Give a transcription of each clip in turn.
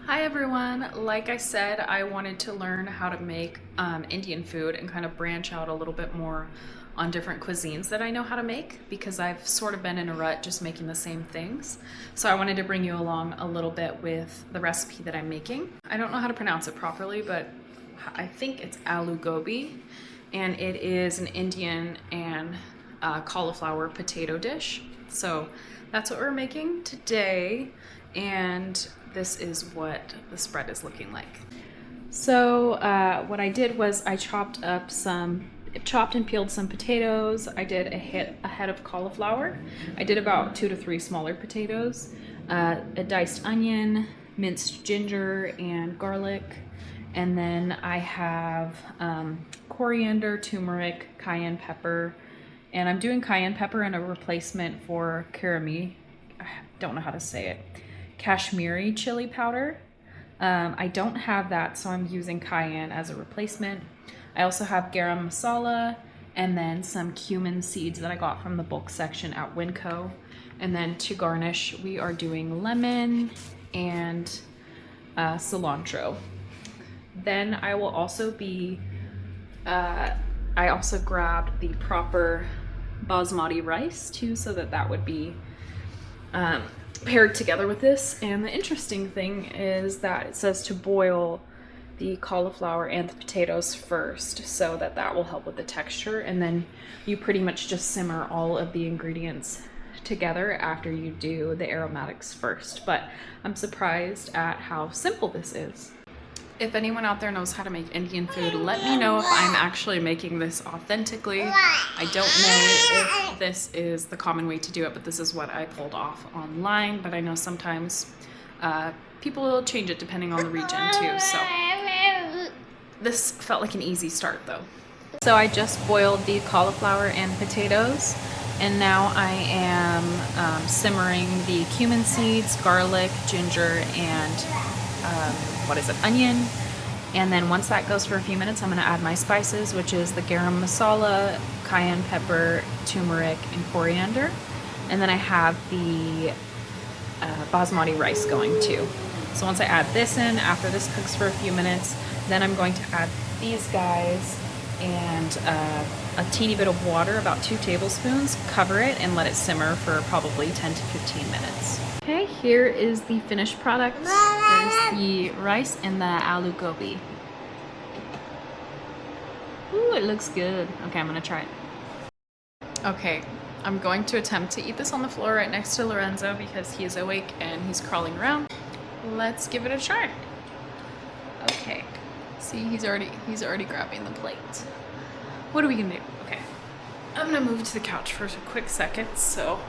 Hi everyone. Like I said, I wanted to learn how to make Indian food and kind of branch out a little bit more on different cuisines that I know how to make because I've sort of been in a rut just making the same things. So I wanted to bring you along a little bit with the recipe that I'm making. I don't know how to pronounce it properly, but I think it's aloo gobi, and it is an Indian and cauliflower potato dish. So that's what we're making today, and this is what the spread is looking like. So what I did was I chopped and peeled some potatoes. I did a head of cauliflower. I did about 2 to 3 smaller potatoes, a diced onion, minced ginger and garlic, and then I have coriander, turmeric, cayenne pepper, and I'm doing cayenne pepper in a replacement for I don't know how to say it, Kashmiri chili powder. I don't have that, so I'm using cayenne as a replacement. I also have garam masala and then some cumin seeds that I got from the bulk section at Winco. And then to garnish, we are doing lemon and cilantro. Then I will also be, I also grabbed the proper basmati rice too, so that would be paired together with this. And the interesting thing is that it says to boil the cauliflower and the potatoes first, so that will help with the texture, and then you pretty much just simmer all of the ingredients together after you do the aromatics first. But I'm surprised at how simple this is. If anyone out there knows how to make Indian food, let me know if I'm actually making this authentically. I don't know if this is the common way to do it, but this is what I pulled off online. But I know sometimes people will change it depending on the region too. So this felt like an easy start though. So I just boiled the cauliflower and potatoes, and now I am simmering the cumin seeds, garlic, ginger, and onion. And then once that goes for a few minutes, I'm going to add my spices, which is the garam masala, cayenne pepper, turmeric, and coriander. And then I have the basmati rice going too. So once I add this in, after this cooks for a few minutes, then I'm going to add these guys and a teeny bit of water, about 2 tablespoons, cover it and let it simmer for probably 10 to 15 minutes. Okay, here is the finished product. There's the rice and the aloo gobi. Ooh, it looks good. Okay, I'm gonna try it. Okay, I'm going to attempt to eat this on the floor right next to Lorenzo because he is awake and he's crawling around. Let's give it a try. Okay, see, he's already grabbing the plate. What are we gonna do? Okay, I'm gonna move to the couch for a quick second so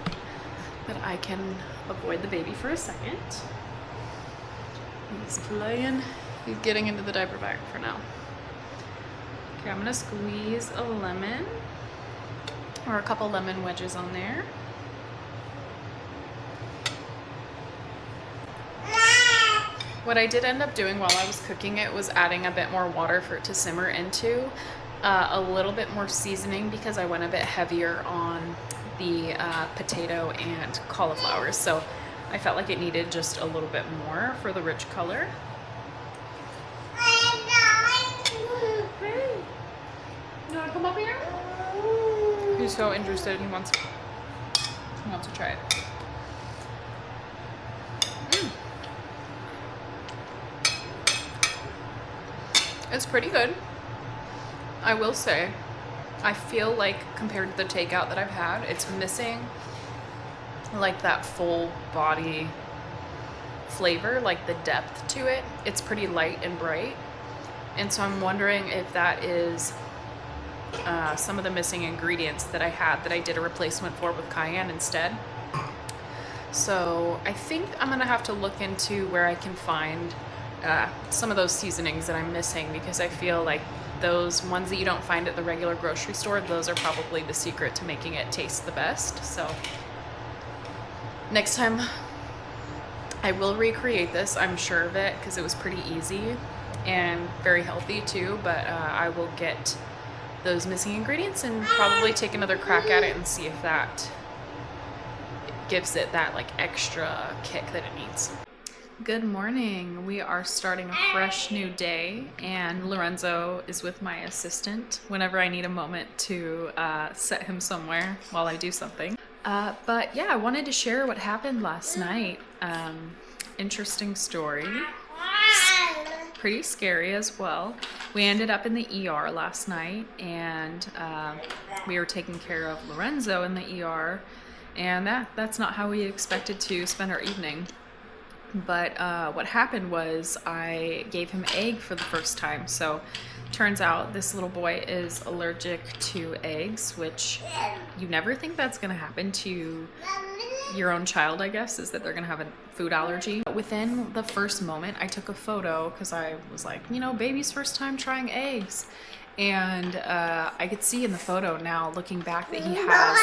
that I can avoid the baby for a second. He's playing. He's getting into the diaper bag for now. Okay, I'm gonna squeeze a lemon or a couple lemon wedges on there. What I did end up doing while I was cooking it was adding a bit more water for it to simmer into, a little bit more seasoning because I went a bit heavier on the potato and cauliflower, so I felt like it needed just a little bit more for the rich color. Hey, you wanna come up here? He's so interested. He wants to try it. It's pretty good. I will say, I feel like compared to the takeout that I've had, it's missing like that full body flavor, like the depth to it. It's pretty light and bright. And so I'm wondering if that is some of the missing ingredients that I had that I did a replacement for with cayenne instead. So I think I'm gonna have to look into where I can find some of those seasonings that I'm missing, because I feel like those ones that you don't find at the regular grocery store, those are probably the secret to making it taste the best. So next time I will recreate this, I'm sure of it, because it was pretty easy and very healthy too. But I will get those missing ingredients and probably take another crack at it and see if that gives it that like extra kick that it needs. Good morning. We are starting a fresh new day, and Lorenzo is with my assistant whenever I need a moment to set him somewhere while I do something. But yeah, I wanted to share what happened last night. Interesting story. Pretty scary as well. We ended up in the ER last night, and we were taking care of Lorenzo in the ER, and that's not how we expected to spend our evening. But what happened was I gave him egg for the first time. So turns out this little boy is allergic to eggs, which you never think that's going to happen to your own child, I guess, is that they're going to have a food allergy. But within the first moment, I took a photo because I was like, you know, baby's first time trying eggs. And I could see in the photo now, looking back, that he has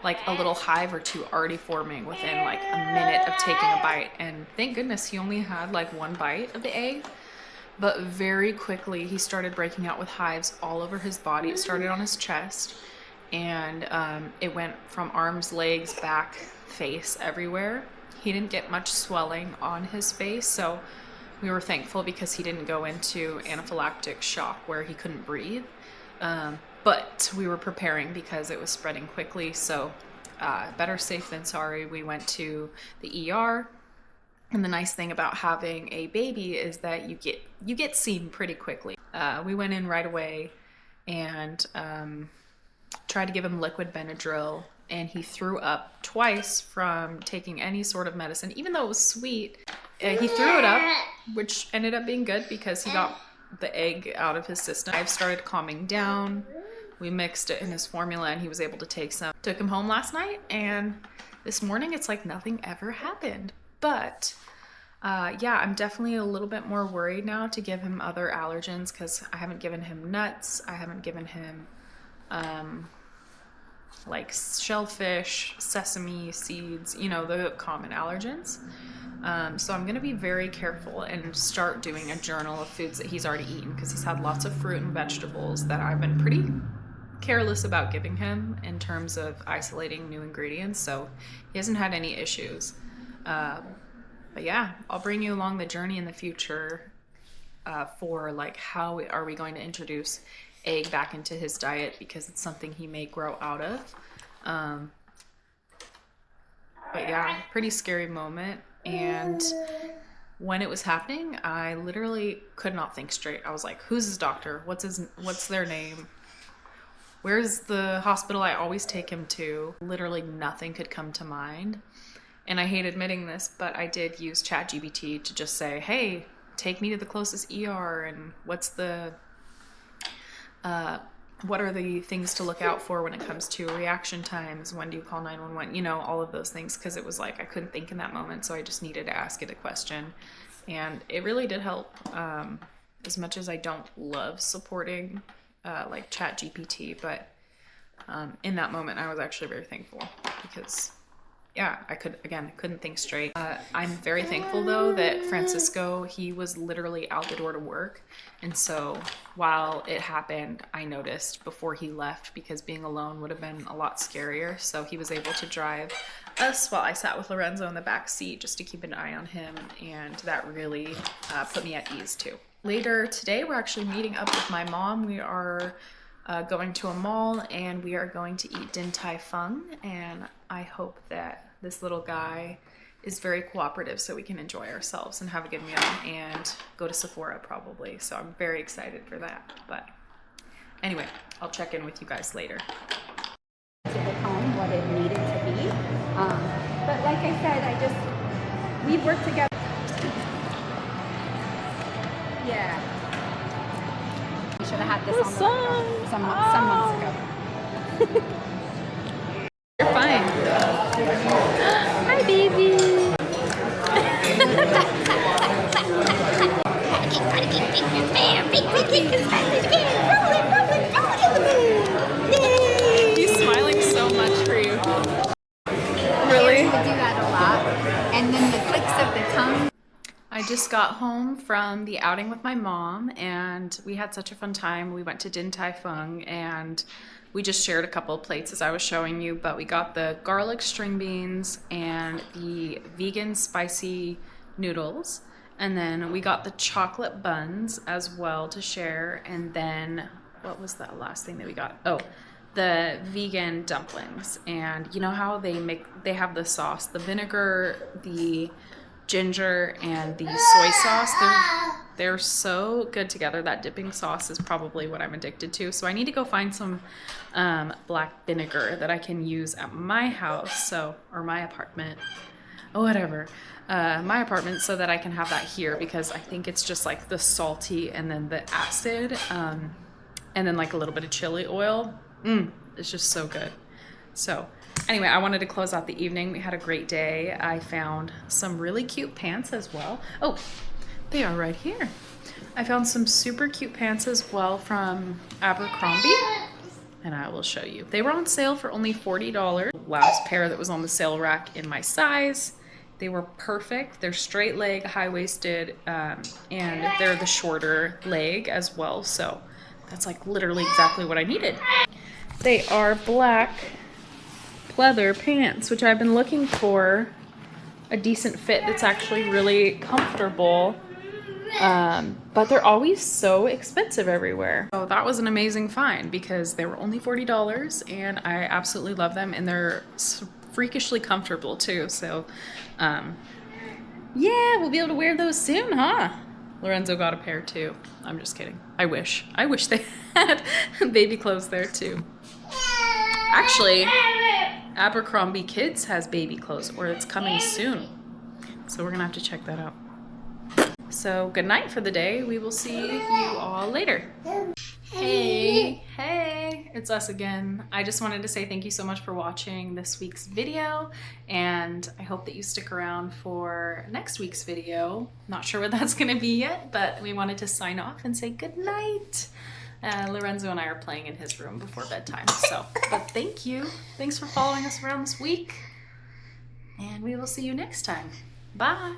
like a little hive or two already forming within like a minute of taking a bite. And thank goodness he only had like one bite of the egg. But very quickly he started breaking out with hives all over his body. It started on his chest, and it went from arms, legs, back, face, everywhere. He didn't get much swelling on his face, so we were thankful because he didn't go into anaphylactic shock where he couldn't breathe. But we were preparing because it was spreading quickly, so better safe than sorry. We went to the ER, and the nice thing about having a baby is that you get seen pretty quickly. We went in right away and tried to give him liquid Benadryl, and he threw up twice from taking any sort of medicine, even though it was sweet. He threw it up, which ended up being good because he got the egg out of his system. I started calming down. We mixed it in his formula, and he was able to take some. Took him home last night, and this morning it's like nothing ever happened. But yeah, I'm definitely a little bit more worried now to give him other allergens because I haven't given him nuts. I haven't given him like shellfish, sesame seeds, you know, the common allergens. So I'm going to be very careful and start doing a journal of foods that he's already eaten, because he's had lots of fruit and vegetables that I've been pretty careless about giving him in terms of isolating new ingredients. So he hasn't had any issues. But yeah, I'll bring you along the journey in the future for like how are we going to introduce egg back into his diet, because it's something he may grow out of. But yeah, pretty scary moment. And when it was happening, I literally could not think straight. I was like, who's his doctor? What's their name? Where's the hospital I always take him to? Literally nothing could come to mind. And I hate admitting this, but I did use ChatGPT to just say, hey, take me to the closest ER, and what are the things to look out for when it comes to reaction times? When do you call 911? You know, all of those things, because it was like I couldn't think in that moment, so I just needed to ask it a question. And it really did help. As much as I don't love supporting like ChatGPT, but in that moment I was actually very thankful, because yeah, I couldn't think straight. I'm very thankful though that Francisco, he was literally out the door to work. And so while it happened, I noticed before he left, because being alone would have been a lot scarier. So he was able to drive us while I sat with Lorenzo in the back seat just to keep an eye on him. And that really put me at ease too. Later today, we're actually meeting up with my mom. We are going to a mall, and we are going to eat Din Tai Fung, and I hope that this little guy is very cooperative so we can enjoy ourselves and have a good meal and go to Sephora probably. So I'm very excited for that. But anyway, I'll check in with you guys later. To become what it needed to be. But like I said, we've worked together. Yeah. We should have had this on some months ago. You're fine. Hi, baby. He's smiling so much for you. Really? We do that a lot. And then the clicks of the tongue. I just got home from the outing with my mom, and we had such a fun time. We went to Din Tai Fung, and we just shared a couple of plates as I was showing you, but we got the garlic string beans and the vegan spicy noodles. And then we got the chocolate buns as well to share. And then what was that last thing that we got? Oh, the vegan dumplings. And you know how they have the sauce, the vinegar, the ginger, and the soy sauce. They're so good together. That dipping sauce is probably what I'm addicted to. So I need to go find some black vinegar that I can use at my house, or my apartment, or whatever. My apartment, so that I can have that here, because I think it's just like the salty and then the acid, and then like a little bit of chili oil. It's just so good. So anyway, I wanted to close out the evening. We had a great day. I found some really cute pants as well. Oh, they are right here. I found some super cute pants as well from Abercrombie, and I will show you. They were on sale for only $40. Last pair that was on the sale rack in my size. They were perfect. They're straight leg, high-waisted, and they're the shorter leg as well. So that's like literally exactly what I needed. They are black pleather pants, which I've been looking for a decent fit that's actually really comfortable. But they're always so expensive everywhere. So that was an amazing find, because they were only $40 and I absolutely love them, and they're freakishly comfortable too. So yeah, we'll be able to wear those soon, huh? Lorenzo got a pair too. I'm just kidding. I wish they had baby clothes there too. Actually, Abercrombie Kids has baby clothes, or it's coming soon. So we're gonna have to check that out. So good night for the day. We will see you all later. Hey, it's us again. I just wanted to say thank you so much for watching this week's video, and I hope that you stick around for next week's video. Not sure what that's gonna be yet, but we wanted to sign off and say good night. Lorenzo and I are playing in his room before bedtime, but thank you. Thanks for following us around this week, and we will see you next time. Bye.